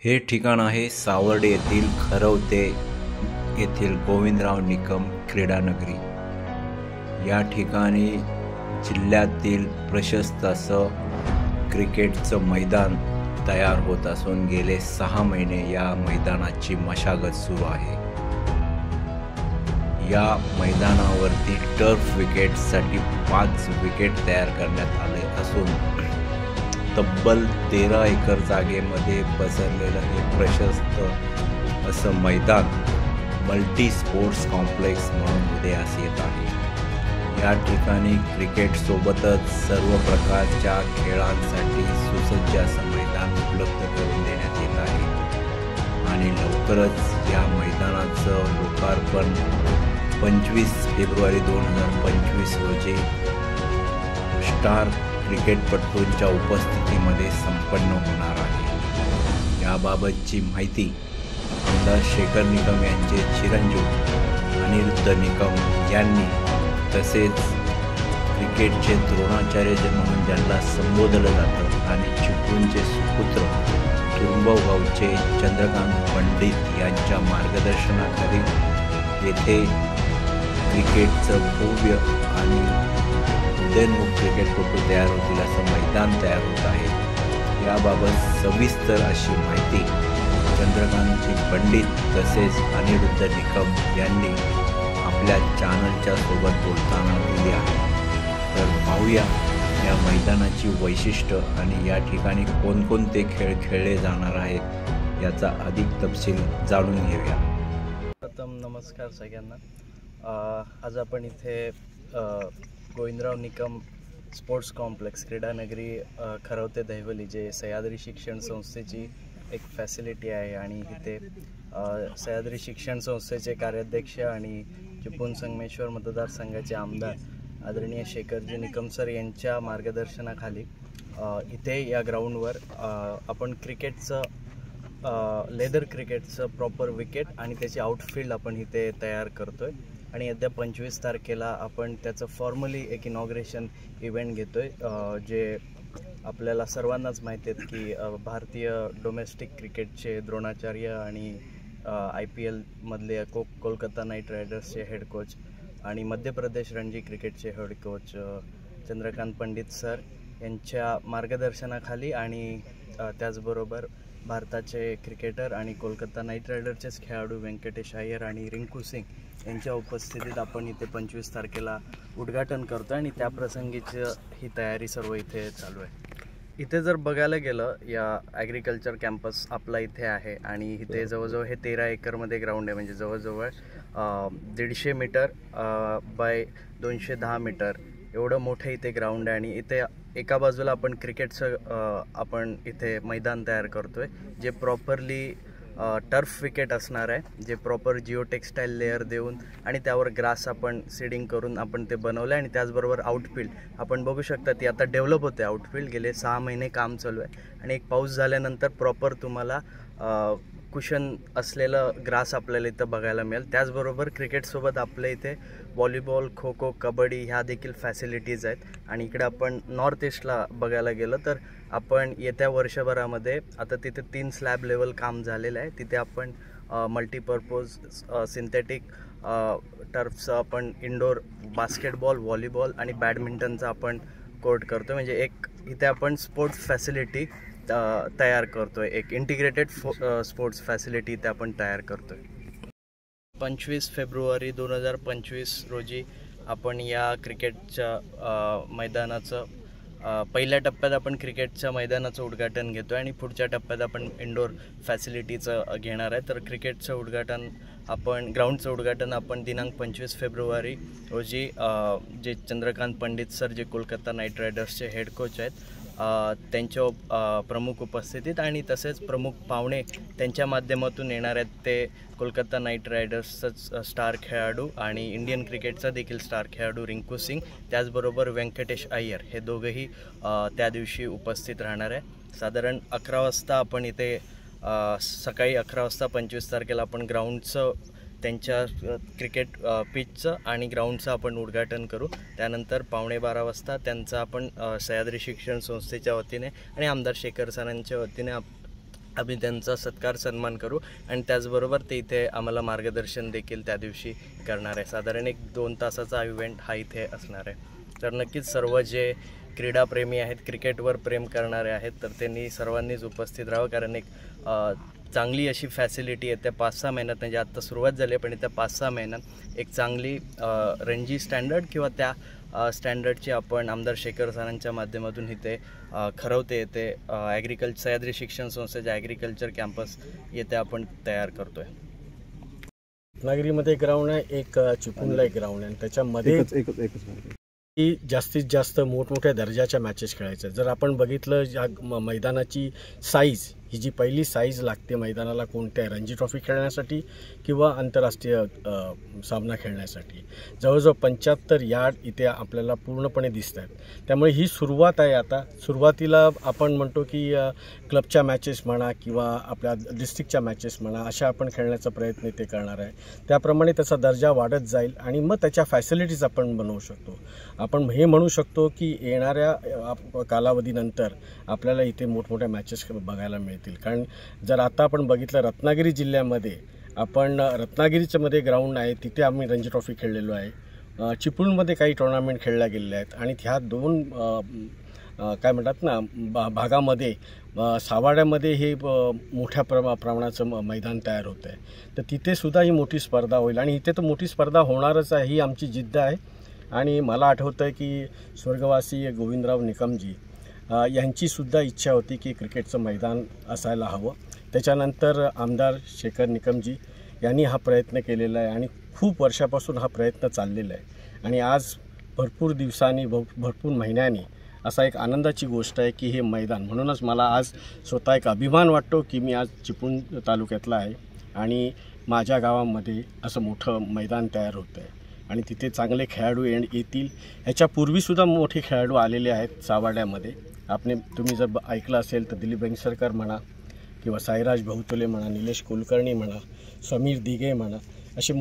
हे ठिकाण आहे सावर्डे येथील खरवते येथील गोविंदराव निकम क्रीडानगरी। या ठिकाणी जिल्ह्यातील प्रशस्त असं क्रिकेटचं मैदान तयार होत असून गेले 6 महिने या मैदानाची मशागत सुरू आहे। या मैदानावरती टर्फ विकेटसाठी 5 विकेट तयार करण्यात आले असून तब्बल 13 एकर जागेमध्ये पसरलेलं हे प्रशस्त असं मैदान मल्टी स्पोर्ट्स कॉम्प्लेक्स म्हणून उदयास येत आहे। या ठिकाणी क्रिकेट सोबतच सर्व प्रकारच्या खेळांसाठी सुसज्ज असं मैदान उपलब्ध करून देण्यात येत आहे आणि लवकरच या मैदानाचं लोकार्पण 25 फेब्रुवारी 2025 रोजी स्टार क्रिकेटपटूंच्या उपस्थितीमध्ये संपन्न होणार आहे। याबाबतची माहिती आमदार शेखर निकम यांचे चिरंजीव अनिरुद्ध निकम यांनी, तसेच क्रिकेटचे द्रोणाचार्य म्हणून ज्यांना संबोधलं जातं आणि चिपळूणचे सुपुत्र तुरुंबव गावचे चंद्रकांत पंडित यांच्या मार्गदर्शनाखाली येथे क्रिकेटचं भव्य आणि उदयोन्मुख क्रिकेटपटू तयार होतील असं मैदान तयार होत आहे। याबाबत सविस्तर अशी माहिती चंद्रकांतजी पंडित तसेच अनिरुद्ध निकम यांनी आपल्या चॅनलच्या सोबत बोलताना दिली आहे। तर पाहूया या मैदानाची वैशिष्ट्य आणि या ठिकाणी कोणकोणते खेळ खेळले जाणार आहेत याचा अधिक तपशील जाणून घेऊया। प्रथम नमस्कार सगळ्यांना। आज आपण इथे गोविंदराव निकम स्पोर्ट्स कॉम्प्लेक्स क्रीडानगरी खरवते दहिवली जे सह्याद्री शिक्षण संस्थेची एक फॅसिलिटी आहे आणि इथे सह्याद्री शिक्षण संस्थेचे कार्याध्यक्ष आणि चिपळूण संगमेश्वर मतदारसंघाचे आमदार आदरणीय शेखरजी निकम सर यांच्या मार्गदर्शनाखाली इथे या ग्राउंडवर आपण क्रिकेटचं लेदर क्रिकेटचं प्रॉपर विकेट आणि त्याची आउटफील्ड आपण इथे तयार करतोय आणि येत्या 25 तारखेला आपण त्याचं फॉर्मली एक इनॉग्रेशन इव्हेंट घेतोय। जे आपल्याला सर्वांनाच माहिती आहेत की भारतीय डोमेस्टिक क्रिकेटचे द्रोणाचार्य आणि IPL मधले कोलकाता नाईट रायडर्सचे हेड कोच आणि मध्य प्रदेश रणजी क्रिकेटचे head coach Chandrakant Pandit sir यांच्या मार्गदर्शनाखाली आणि त्याचबरोबर भारताचे क्रिकेटर आणि कोलकाता नाईट रायडर्सचेच खेळाडू व्यंकटेश अय्यर आणि रिंकू सिंग यांच्या उपस्थितीत आपण इथे 25 तारखेला उद्घाटन करतो आणि त्या प्रसंगीची ही तयारी सर्व इथे चालू आहे। इथे जर बघायला गेलं या ॲग्रिकल्चर कॅम्पस आपला इथे आहे आणि इथे जवळजवळ हे 13 एकरमध्ये ग्राउंड आहे, म्हणजे जवळजवळ 150 मीटर बाय 210 मीटर एवढं मोठं इथे ग्राउंड आहे आणि इथे एका बाजूला आपण क्रिकेटचं आपण इथे मैदान तयार करतोय जे प्रॉपरली टर्फ विकेट असणार आहे, जे प्रॉपर जिओ टेक्स्टाईल लेअर देऊन आणि त्यावर ग्रास आपण सीडिंग करून आपण ते बनवलं आहे आणि त्याचबरोबर आउटफील्ड आपण बघू शकता ती आता डेव्हलप होते। आउटफील्ड गेले 6 महिने काम चालू आहे आणि एक पाऊस झाल्यानंतर प्रॉपर तुम्हाला कुशन असलेलं ग्रास आपल्याला इथं बघायला मिळेल। त्याचबरोबर क्रिकेटसोबत आपल्या इथे व्हॉलीबॉल, खो खो, कबड्डी ह्या देखील फॅसिलिटीज आहेत आणि इकडे आपण नॉर्थ ईस्टला बघायला गेलं तर आपण येत्या वर्षभरामध्ये आता तिथे 3 स्लॅब लेवल काम झालेलं आहे। तिथे आपण मल्टीपर्पज सिंथेटिक टर्फचं आपण इंडोर बास्केटबॉल, व्हॉलीबॉल आणि बॅडमिंटनचा आपण कोर्ट करतो, म्हणजे एक इथे आपण स्पोर्ट्स फॅसिलिटी तयार करतोय, एक इंटिग्रेटेड स्पोर्ट्स फॅसिलिटी इथे आपण तयार करतोय। 25 फेब्रुवारी 2025 रोजी आपण या क्रिकेटच्या मैदानाचं पहिल्या टप्प्यात आपण क्रिकेटच्या मैदानाचं उद्घाटन घेतो आणि पुढच्या टप्प्यात आपण इंडोर फॅसिलिटीचं घेणार आहे। तर क्रिकेटचं उद्घाटन आपण ग्राउंडचं उद्घाटन आपण दिनांक 25 फेब्रुवारी रोजी जे चंद्रकांत पंडित सर जे कोलकाता नाईट रायडर्सचे हेड कोच आहेत त्यांच्या प्रमुख उपस्थितीत आणि तसेच प्रमुख पाहुणे त्यांच्या माध्यमातून येणार आहेत ते कोलकाता नाईट रायडर्सचा स्टार खेळाडू आणि इंडियन क्रिकेटचा देखील स्टार खेळाडू रिंकू सिंग, त्याचबरोबर व्यंकटेश अय्यर हे दोघंही त्या दिवशी उपस्थित राहणार आहे। साधारण 11 वाजता आपण इथे सकाळी 11 वाजता 25 तारखेला आपण ग्राउंडचं त्यांच्या क्रिकेट पिचचं आणि ग्राउंडचं आपण उद्घाटन करू। त्यानंतर 11:15 वाजता त्यांचा आपण सह्याद्री शिक्षण संस्थेच्या वतीने आणि आमदार शेखर सरांच्या वतीने आम्ही त्यांचा सत्कार सन्मान करू आणि त्याचबरोबर ते इथे आम्हाला मार्गदर्शन देखील त्या दिवशी करणार आहे. साधारण 1-2 तासाचा इव्हेंट हा इथे असणार आहे. तर नक्कीच सर्व जे क्रीडाप्रेमी आहेत, क्रिकेटवर प्रेम करणारे आहेत, तर त्यांनी सर्वांनीच उपस्थित राहावं, कारण एक चांगली अशी फॅसिलिटी आहे. त्या 5-6 महिन्यात, म्हणजे आत्ता सुरुवात झाली आहे, पण त्या 5-6 महिन्यात एक चांगली रणजी स्टँडर्ड किंवा त्या स्टँडर्डची आपण आमदार शेखर सरांच्या माध्यमातून इथे खरवते येथे सह्याद्री शिक्षण संस्थेच्या ॲग्रिकल्चर कॅम्पस येथे आपण तयार करतो आहे. रत्नागिरीमध्ये ग्राउंड आहे, एक चिपळूणला एक ग्राउंड आहे आणि त्याच्यामध्ये की जास्तीत जास्त मोठमोठ्या दर्जाच्या मॅचेस खेळायच्या. जर आपण बघितलं या मैदानाची साईज, ही जी पहिली साईज लागते मैदानाला कोणत्या रणजी ट्रॉफी खेळण्यासाठी किंवा आंतरराष्ट्रीय सामना खेळण्यासाठी, जवळजवळ 75 यार्ड इथे आपल्याला पूर्णपणे दिसत आहेत. त्यामुळे ही सुरुवात आहे. आता सुरुवातीला आपण म्हणतो की क्लबच्या मॅचेस म्हणा किंवा आपल्या डिस्ट्रिक्टच्या मॅचेस म्हणा, अशा आपण खेळण्याचा प्रयत्न इथे करणार आहे. त्याप्रमाणे त्याचा दर्जा वाढत जाईल आणि मग त्याच्या फॅसिलिटीज आपण बनवू शकतो. आपण हे म्हणू शकतो की येणाऱ्या कालावधीनंतर आपल्याला इथे मोठमोठ्या मॅचेस बघायला मिळतील. कारण जर आता आपण बघितलं रत्नागिरी जिल्ह्यामध्ये, आपण रत्नागिरीच्यामध्ये ग्राउंड आहे, तिथे आम्ही रणजी ट्रॉफी खेळलेलो आहे. चिपळूणमध्ये काही टुर्नामेंट खेळल्या गेलेल्या आहेत आणि ह्या 2 काय म्हणतात ना भागामध्ये सावाड्यामध्ये हे मोठ्या प्रमाणाचं मैदान तयार होतं आहे. तर तिथेसुद्धा ही मोठी स्पर्धा होईल आणि इथे तर मोठी स्पर्धा होणारच आहे, ही आमची जिद्द आहे. आणि मला आठवतं आहे की स्वर्गवासी गोविंदराव निकमजी यांचीसुद्धा इच्छा होती की क्रिकेटचं मैदान असायला हवं. त्याच्यानंतर आमदार शेखर निकमजी यांनी हा प्रयत्न केलेला आहे आणि खूप वर्षापासून हा प्रयत्न चाललेला आहे. आणि आज भरपूर दिवसांनी, भरपूर महिन्यांनी असा एक आनंदाची गोष्ट आहे की हे मैदान, म्हणूनच मला आज स्वतः एक अभिमान वाटतो की मी आज चिपळूण तालुक्यातला आहे आणि माझ्या गावामध्ये असं मोठं मैदान तयार होतं आहे आणि तिथे चांगले खेळाडू येतील. ह्याच्यापूर्वीसुद्धा मोठे खेळाडू आलेले आहेत सावाड्यामध्ये. तुम्ही जर ऐकलं असेल तर दिलीप वेंगसरकर म्हणा किंवा साईराज बहुतुले म्हणा, निलेश कुलकर्णी म्हणा, समीर दिघे म्हणा, असे